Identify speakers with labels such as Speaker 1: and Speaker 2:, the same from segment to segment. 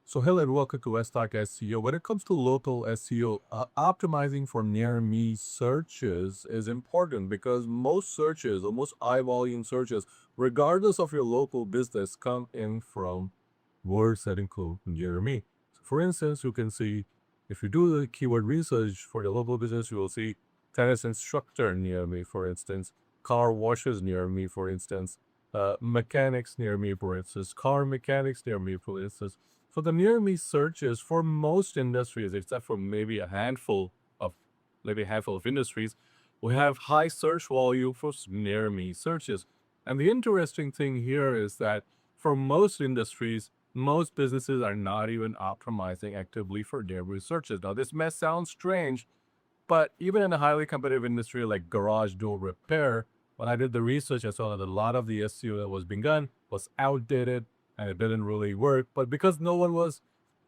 Speaker 1: So hello and welcome to Stock SEO. When it comes to local SEO, optimizing for near me searches is important because most searches or most high volume searches, regardless of your local business, come in from words that include near me. So for instance, you can see if you do the keyword research for your local business, you will see tennis instructor near me, for instance, car washes near me, for instance, mechanics near me, for instance, car mechanics near me, for instance. So the near me searches for most industries, except for of maybe a handful of industries, we have high search volume for near me searches. And the interesting thing here is that for most industries, most businesses are not even optimizing actively for near me searches. Now, this may sound strange, but even in a highly competitive industry like garage door repair, when I did the research, I saw that a lot of the SEO that was being done was outdated and it didn't really work. But because no one was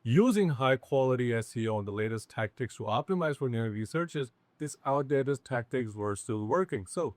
Speaker 1: using high quality SEO and the latest tactics to optimize for near researches, these outdated tactics were still working. So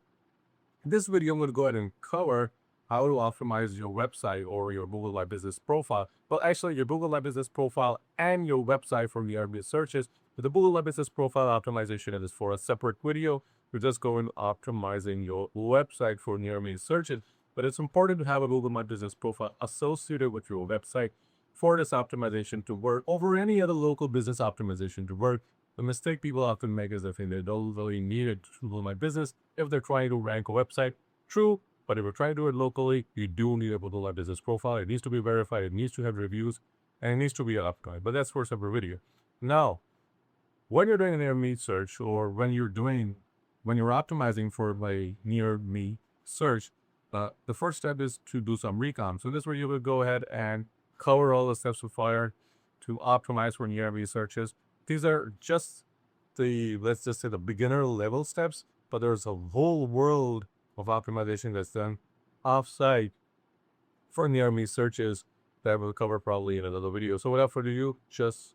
Speaker 1: in this video, I'm going to go ahead and cover how to optimize your website or your Google My Business profile. Well, actually, your Google My Business profile and your website for nearby searches. With the Google My Business profile optimization, it is for a separate video. We're just going optimizing your website for nearby searches. But it's important to have a Google My Business profile associated with your website for this optimization to work over any other local business optimization to work. The mistake people often make is they think they don't really need it to Google My Business if they're trying to rank a website. True, but if you're trying to do it locally, you do need a Google My Business profile. It needs to be verified, it needs to have reviews, and it needs to be uptime. But that's for a separate video. Now, when you're doing a near me search or when you're optimizing for a near me search, the first step is to do some recon. So this is where you would go ahead and cover all the steps required to optimize for near me searches. These are just let's just say the beginner level steps, but there's a whole world of optimization that's done offsite for near me searches that we'll cover probably in another video. So without further ado,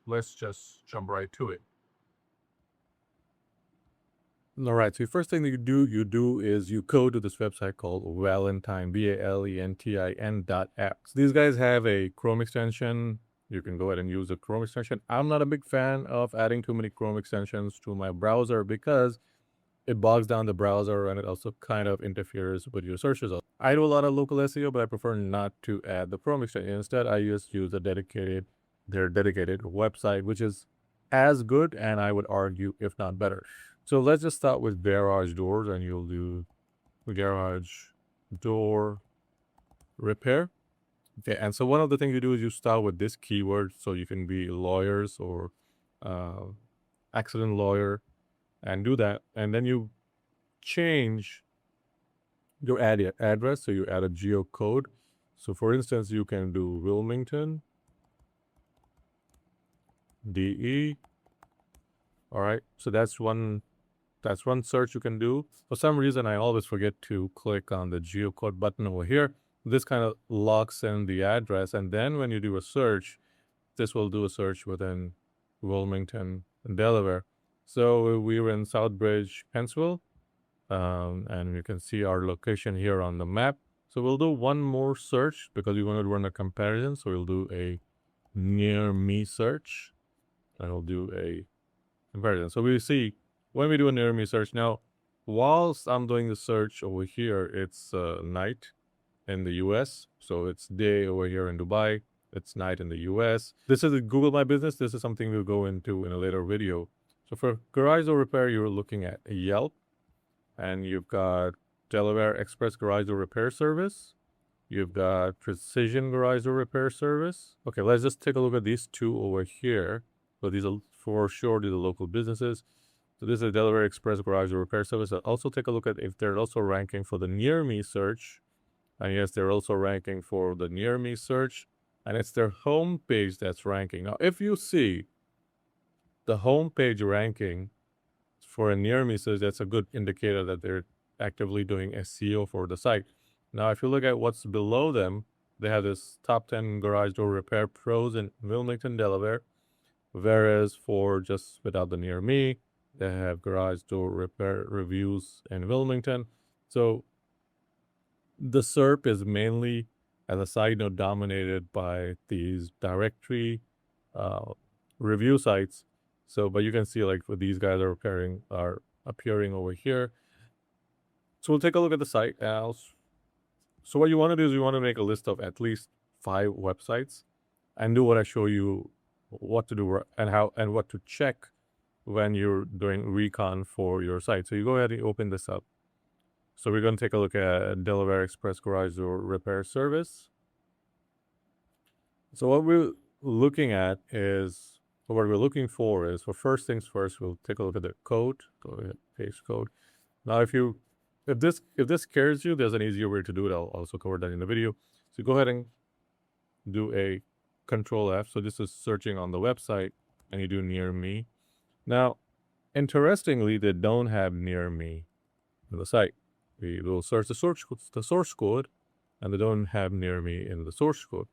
Speaker 1: let's just jump right to it. All right, so the first thing that you do is you go to this website called Valentine, VALENTIN.app. These guys have a Chrome extension. You can go ahead and use the Chrome extension. I'm not a big fan of adding too many Chrome extensions to my browser because it bogs down the browser and it also kind of interferes with your search results. I do a lot of local SEO, but I prefer not to add the Chrome extension. Instead, I just use their dedicated website, which is as good and I would argue, if not better. So let's just start with garage doors and you'll do garage door repair. Okay, and so one of the things you do is you start with this keyword so you can be lawyers or accident lawyer and do that. And then you change your address. So you add a geocode. So for instance, you can do Wilmington, DE. All right, so that's one search you can do. For some reason, I always forget to click on the geocode button over here. This kind of locks in the address. And then when you do a search, this will do a search within Wilmington, Delaware. So we were in Southbridge, Pennsylvania, and you can see our location here on the map. So we'll do one more search because we want to run a comparison. So we'll do a near me search and we'll do a comparison. So we see when we do a near me search now, whilst I'm doing the search over here, it's night in the US. So it's day over here in Dubai. It's night in the US. This is a Google My Business. This is something we'll go into in a later video. So for garage door repair, you're looking at Yelp, and you've got Delaware Express Garage Door Repair Service. You've got Precision Garage Door Repair Service. Okay, let's just take a look at these two over here. So these are for sure these are local businesses. So this is Delaware Express Garage Door Repair Service. I'll also take a look at if they're also ranking for the near me search. And yes, they're also ranking for the near me search. And it's their home page that's ranking. Now, if you see the home page ranking for a near me search, that's a good indicator that they're actively doing SEO for the site. Now, if you look at what's below them, they have this top 10 garage door repair pros in Wilmington, Delaware. Whereas for just without the near me, they have garage door repair reviews in Wilmington. So the SERP is mainly, as a side note, dominated by these directory uh, review sites. So, but you can see like what these guys are appearing over here. So we'll take a look at the site. So what you want to do is you want to make a list of at least 5 websites and do what I show you what to do and how and what to check when you're doing recon for your site. So you go ahead and open this up. So we're going to take a look at Delaware Express Garage Door Repair Service. So what we're looking at is, what we're looking for is, for first things first, we'll take a look at the code. Go ahead, paste code. Now, if this scares you, there's an easier way to do it. I'll also cover that in the video. So go ahead and do a Control F. So this is searching on the website, and you do near me. Now, interestingly, they don't have near me on the site. We will search the source code, and they don't have near me in the source code.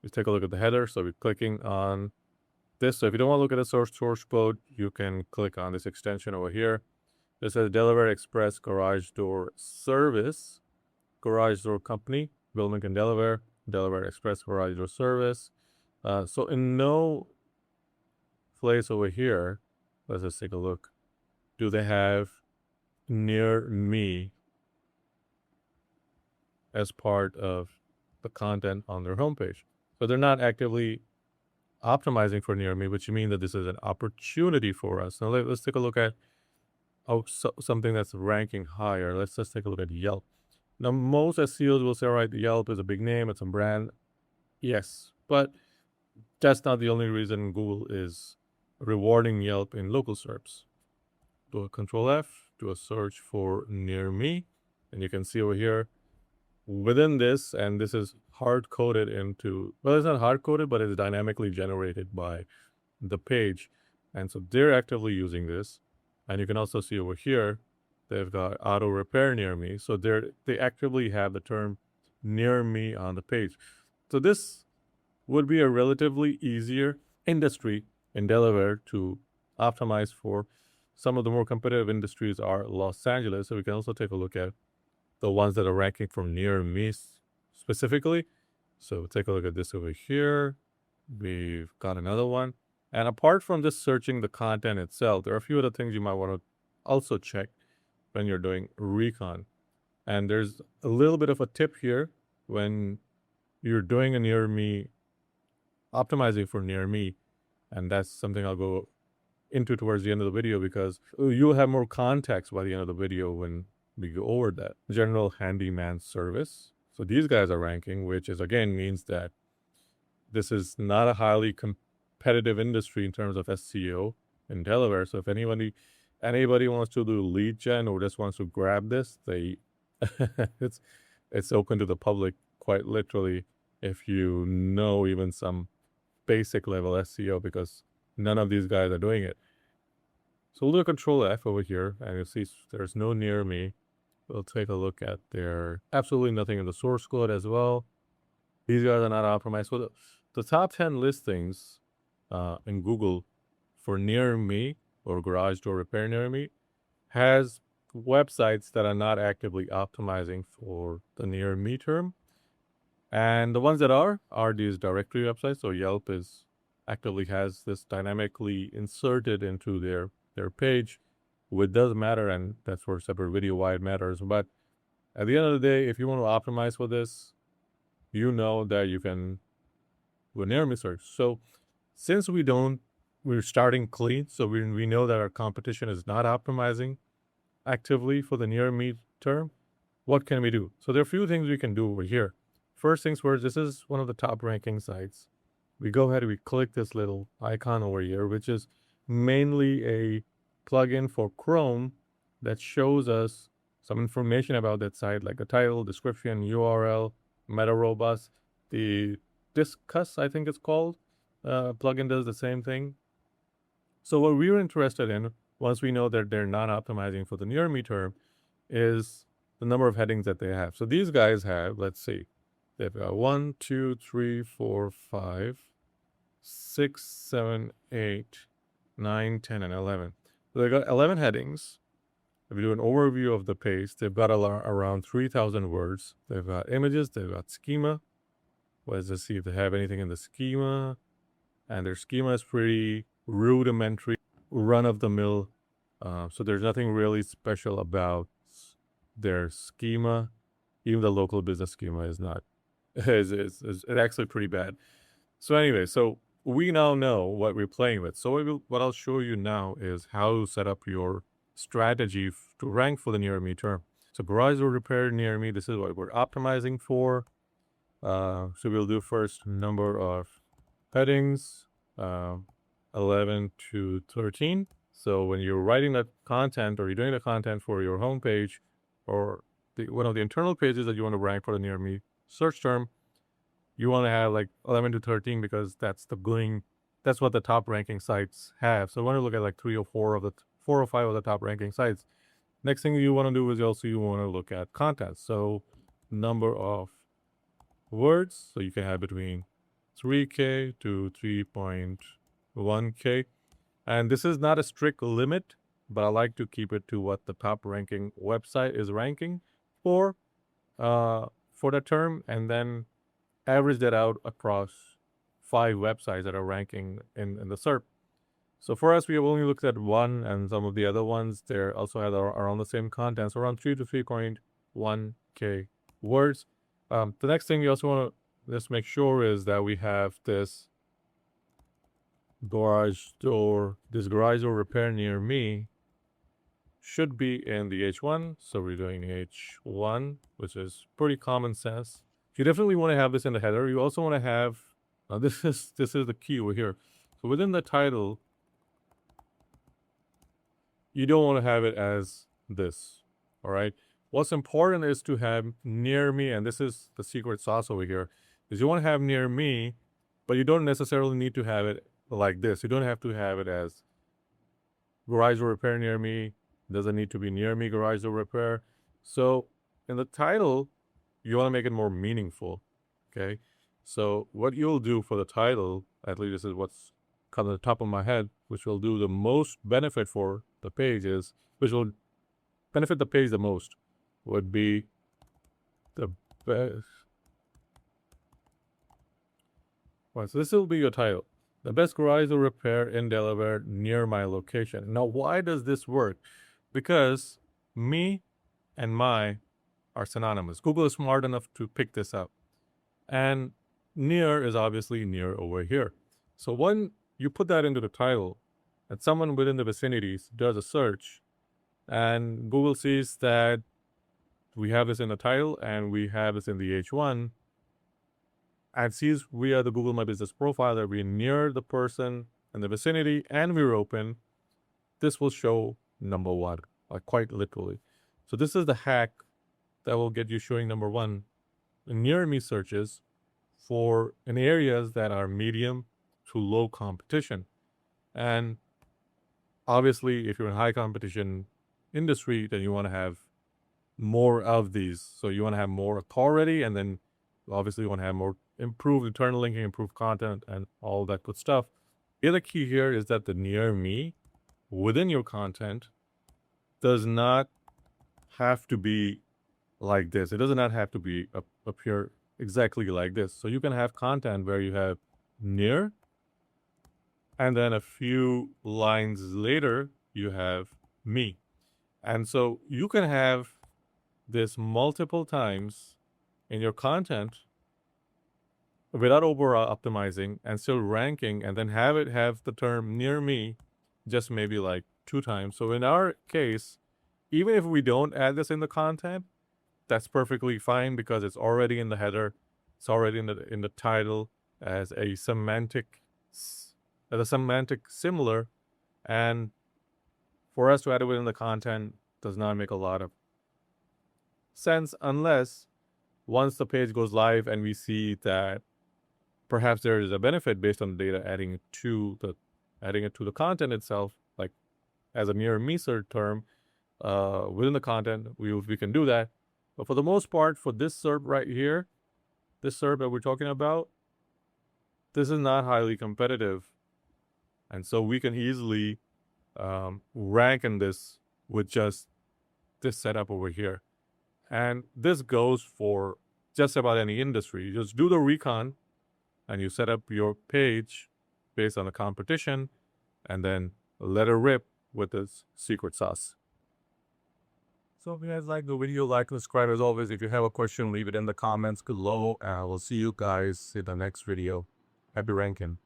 Speaker 1: Let's take a look at the header. So we're clicking on this. So if you don't want to look at the source code, you can click on this extension over here. This says Delaware Express Garage Door Service, Garage Door Company, Wilmington, Delaware, Delaware Express Garage Door Service. So in no place over here, let's just take a look, do they have near me as part of the content on their homepage. So they're not actively optimizing for near me, which means that this is an opportunity for us. Now let's take a look at something that's ranking higher. Let's just take a look at Yelp. Now most SEOs will say, all right, Yelp is a big name, it's a brand. Yes, but that's not the only reason Google is rewarding Yelp in local SERPs. Do a Control F, do a search for near me, and you can see over here within this, and this is hard coded into, well, it's not hard coded, but it's dynamically generated by the page. And so they're actively using this. And you can also see over here, they've got auto repair near me. So they actively have the term near me on the page. So this would be a relatively easier industry in Delaware to optimize for. Some of the more competitive industries are Los Angeles. So we can also take a look at the ones that are ranking from near me specifically. So take a look at this over here. We've got another one. And apart from just searching the content itself, there are a few other things you might want to also check when you're doing recon. And there's a little bit of a tip here when you're doing a near me, optimizing for near me. And that's something I'll go into towards the end of the video, because you'll have more context by the end of the video when we go over that. General handyman service. So these guys are ranking, which is again means that this is not a highly competitive industry in terms of SEO in Delaware. So if anybody wants to do lead gen or just wants to grab this, it's open to the public quite literally if you know even some basic level SEO, because none of these guys are doing it. So we'll do a Control F over here, and you'll see there's no near me. We'll take a look at their absolutely nothing in the source code as well. These guys are not optimized. So the top 10 listings in Google for near me or garage door repair near me has websites that are not actively optimizing for the near me term. And the ones that are these directory websites. So Yelp actively has this dynamically inserted into their page, which does matter, and that's for a separate video why it matters. But at the end of the day, if you want to optimize for this, you know that you can do a near me search. So since we're starting clean, so we know that our competition is not optimizing actively for the near me term, what can we do? So there are a few things we can do over here. First things first, this is one of the top ranking sites. We go ahead and we click this little icon over here, which is mainly a plugin for Chrome that shows us some information about that site, like the title, description, URL, meta robust. The Discuss, I think it's called, plugin does the same thing. So what we're interested in, once we know that they're not optimizing for the near me term, is the number of headings that they have. So these guys have, let's see, they've got 1, 2, 3, 4, 5, 6, 7, 8, 9, 10, and 11. So they've got 11 headings. If we do an overview of the page, they've got around 3,000 words. They've got images, they've got schema. Let's just see if they have anything in the schema. and their schema is pretty rudimentary, run-of-the-mill. So there's nothing really special about their schema. Even the local business schema is not is actually pretty bad. So anyway, so we now know what we're playing with. So what I'll show you now is how to set up your strategy to rank for the near me term. So garage or repair near me, this is what we're optimizing for. So we'll do first number of headings, 11 to 13. So when you're writing that content or you're doing the content for your homepage or one of the internal pages that you want to rank for the near me search term, you want to have like 11 to 13 because that's what the top ranking sites have. So I want to look at like 4 or 5 of the top ranking sites. Next thing you want to do is you want to look at content. So number of words. So you can have between 3K to 3.1K. And this is not a strict limit, but I like to keep it to what the top ranking website is ranking for that term, and then average that out across 5 websites that are ranking in the SERP. So for us, we have only looked at one, and some of the other ones there also have around the same content, so around 3 to 3.1K words. The next thing you also want to just make sure is that we have this garage door repair near me should be in the H1. So we're doing H1, which is pretty common sense. You definitely want to have this in the header. You also want to have, this is the key over here. So within the title, you don't want to have it as this, all right? What's important is to have near me, and this is the secret sauce over here, is you want to have near me, but you don't necessarily need to have it like this. You don't have to have it as garage or repair near me. It doesn't need to be near me garage or repair. So in the title, you want to make it more meaningful, okay? So what you'll do for the title, at least this is what's kind of the top of my head, which will do the most benefit for the page is, which will benefit the page the most, would be the best. Right, so this will be your title. The best garage or repair in Delaware near my location. Now, why does this work? Because me and my are synonymous. Google is smart enough to pick this up. And near is obviously near over here. So when you put that into the title, and someone within the vicinities does a search, and Google sees that we have this in the title and we have this in the H1, and sees we are the Google My Business profile, that we're near the person in the vicinity and we're open, this will show number 1, like quite literally. So this is the hack that will get you showing number 1 in near me searches for in areas that are medium to low competition. And obviously, if you're in high competition industry, then you want to have more of these. So you want to have more authority, and then obviously you want to have more improved internal linking, improved content, and all that good stuff. The other key here is that the near me within your content does not have to be like this. It does not have to be appear exactly like this. So you can have content where you have near, and then a few lines later, you have me. And so you can have this multiple times in your content without over optimizing and still ranking, and then have it have the term near me just maybe like 2 times. So in our case, even if we don't add this in the content, that's perfectly fine because it's already in the header. It's already in the title as a semantic similar, and for us to add it within the content does not make a lot of sense unless once the page goes live and we see that perhaps there is a benefit based on the data adding it to the content itself, like as a near me search term within the content, we can do that. But for the most part, for this SERP right here, this SERP that we're talking about, this is not highly competitive. And so we can easily rank in this with just this setup over here. And this goes for just about any industry. You just do the recon and you set up your page based on the competition, and then let her rip with this secret sauce. So if you guys like the video, like and subscribe as always. If you have a question, leave it in the comments below. And I will see you guys in the next video. Happy ranking.